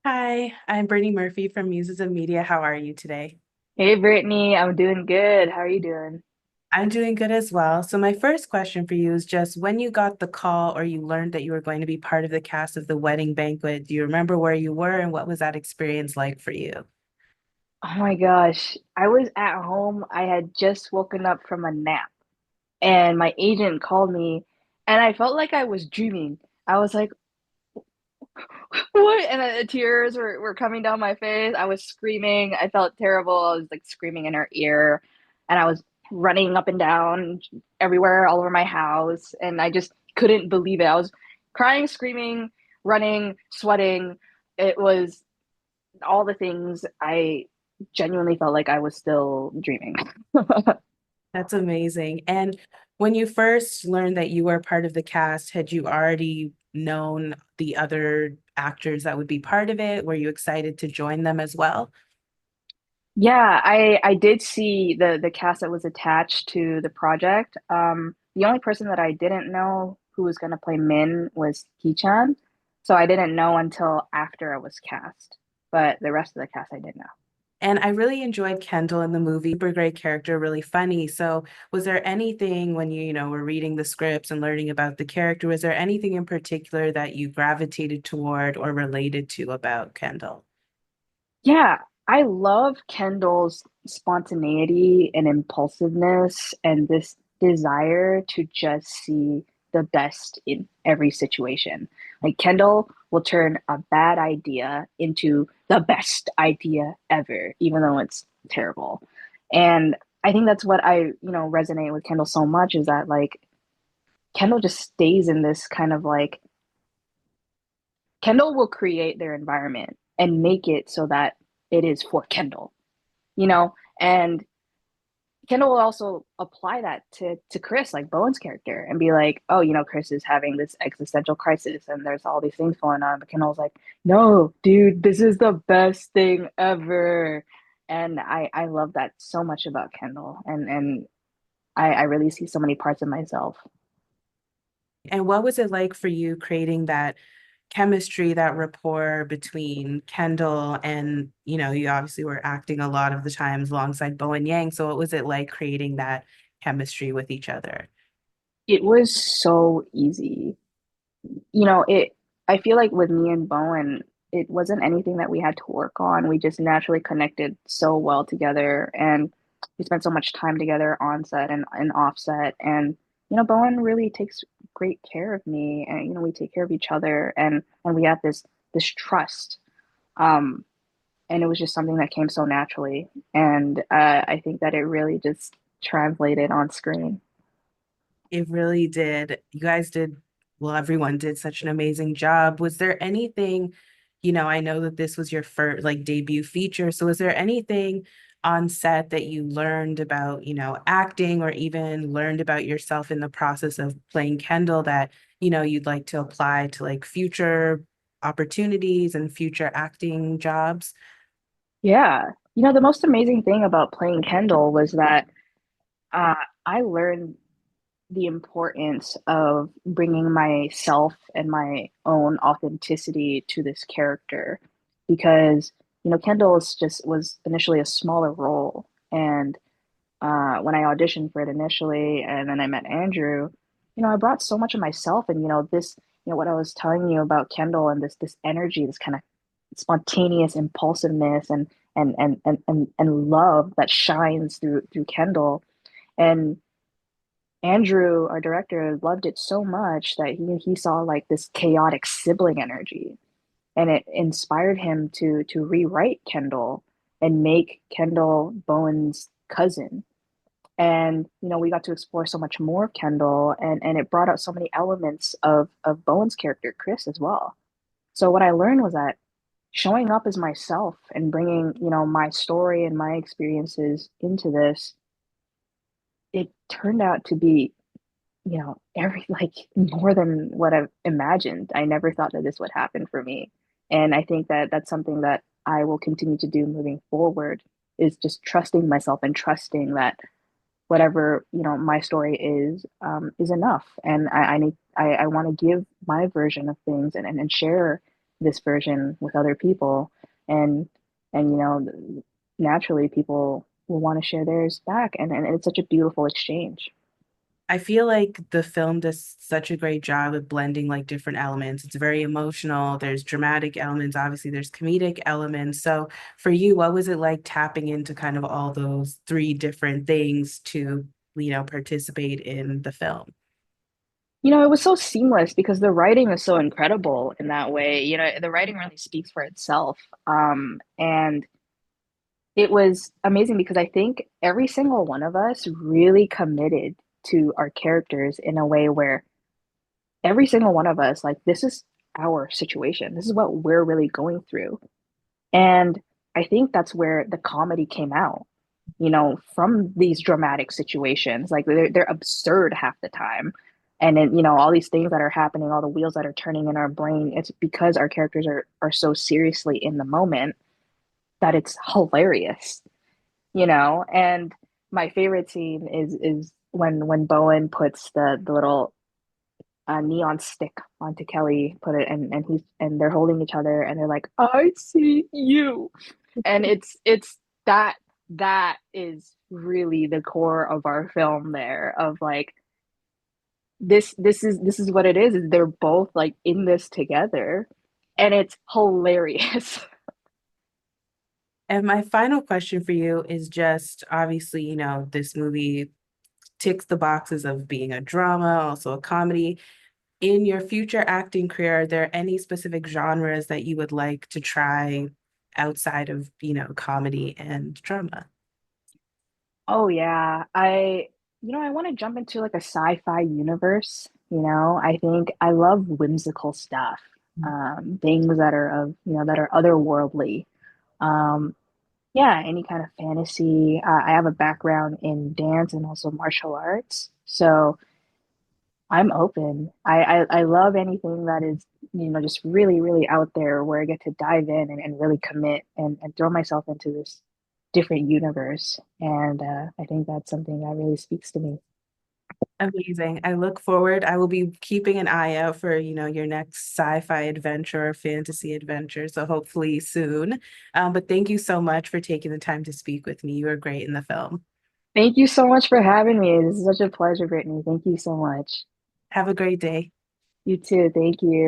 Hi, I'm Brittany Murphy from Muses of Media. How are you today? Hey Brittany, I'm doing good. How are you doing? I'm doing good as well. So my first question for you is just when you got the call or you learned that you were going to be part of the cast of the wedding banquet, do you remember where you were and what was that experience like for you? Oh my gosh, I was at home. I had just woken up from a nap, and my agent called me, and I felt like I was dreaming. I was like, "What?" And the tears were coming down my face. I was screaming. I felt terrible. I was like screaming in her ear, and I was running up and down everywhere, all over my house, and I just couldn't believe it. I was crying, screaming, running, sweating. It was all the things. I genuinely felt like I was still dreaming. That's amazing. And when you first learned that you were part of the cast, had you already known the other actors that would be part of it? Were you excited to join them as well? Yeah, I did see the cast that was attached to the project. The only person that I didn't know who was going to play Min was Hee-chan, so I didn't know until after I was cast. But the rest of the cast I did know. And I really enjoyed Kendall in the movie. Super great character, really funny. So, was there anything when you were reading the scripts and learning about the character, was there anything in particular that you gravitated toward or related to about Kendall? Yeah, I love Kendall's spontaneity and impulsiveness and this desire to just see the best in every situation. Like Kendall will turn a bad idea into the best idea ever, even though it's terrible. And I think that's what I resonate with Kendall so much is that like Kendall just stays in this kind of like Kendall will create their environment and make it so that it is for Kendall, you know? And Kendall will also apply that to Chris, like Bowen's character, and be like, oh, Chris is having this existential crisis and there's all these things going on. But Kendall's like, no, dude, this is the best thing ever. And I love that so much about Kendall. And I really see so many parts of myself. And what was it like for you creating that chemistry, that rapport between Kendall and, you obviously were acting a lot of the times alongside Bowen Yang. So what was it like creating that chemistry with each other? It was so easy. It I feel like with me and Bowen, it wasn't anything that we had to work on. We just naturally connected so well together and we spent so much time together on set and off set. And Bowen really takes great care of me and we take care of each other and we have this trust. Um and it was just something that came so naturally. And I think that it really just translated on screen. It really did. You guys did, well, everyone did such an amazing job. Was there anything, I know that this was your first like debut feature. So was there anything on set that you learned about, acting or even learned about yourself in the process of playing Kendall that, you'd like to apply to like future opportunities and future acting jobs? Yeah. The most amazing thing about playing Kendall was that uh, I learned the importance of bringing myself and my own authenticity to this character because, Kendall was initially a smaller role. And when I auditioned for it initially and then I met Andrew, I brought so much of myself and, what I was telling you about Kendall and this energy, this kind of spontaneous impulsiveness and love that shines through Kendall. And Andrew, our director, loved it so much that he saw like this chaotic sibling energy, and it inspired him to rewrite Kendall and make Kendall Bowen's cousin. And we got to explore so much more of Kendall, and it brought out so many elements of Bowen's character, Chris, as well. So what I learned was that showing up as myself and bringing my story and my experiences into this, it turned out to be every like more than what I've imagined. I never thought that this would happen for me. And I think that that's something that I will continue to do moving forward is just trusting myself and trusting that whatever, my story is enough. And I want to give my version of things and share, this version with other people, and naturally people will want to share theirs back, and it's such a beautiful exchange. I feel like the film does such a great job of blending like different elements. It's very emotional. There's dramatic elements. Obviously, there's comedic elements. So for you, what was it like tapping into kind of all those three different things to, participate in the film? It was so seamless because the writing is so incredible in that way. The writing really speaks for itself. And it was amazing because I think every single one of us really committed to our characters in a way where every single one of us, like, this is our situation. This is what we're really going through. And I think that's where the comedy came out, from these dramatic situations. Like they're absurd half the time. And then, all these things that are happening, all the wheels that are turning in our brain, it's because our characters are so seriously in the moment that it's hilarious, And my favorite scene is when Bowen puts the little neon stick onto Kelly, put it and they're holding each other and they're like, I see you. And it's that is really the core of our film there of like this is what it is they're both like in this together and it's hilarious. And my final question for you is just obviously, this movie ticks the boxes of being a drama, also a comedy. In your future acting career, are there any specific genres that you would like to try outside of, comedy and drama? Oh yeah, I want to jump into like a sci-fi universe. I think I love whimsical stuff, things that are that are otherworldly. Um, yeah, any kind of fantasy. I have a background in dance and also martial arts, so I'm open. I love anything that is, just really, really out there where I get to dive in and really commit and throw myself into this different universe. And I think that's something that really speaks to me. Amazing. I look forward. I will be keeping an eye out for, your next sci-fi adventure or fantasy adventure. So hopefully soon. But thank you so much for taking the time to speak with me. You were great in the film. Thank you so much for having me. This is such a pleasure, Brittany. Thank you so much. Have a great day. You too. Thank you.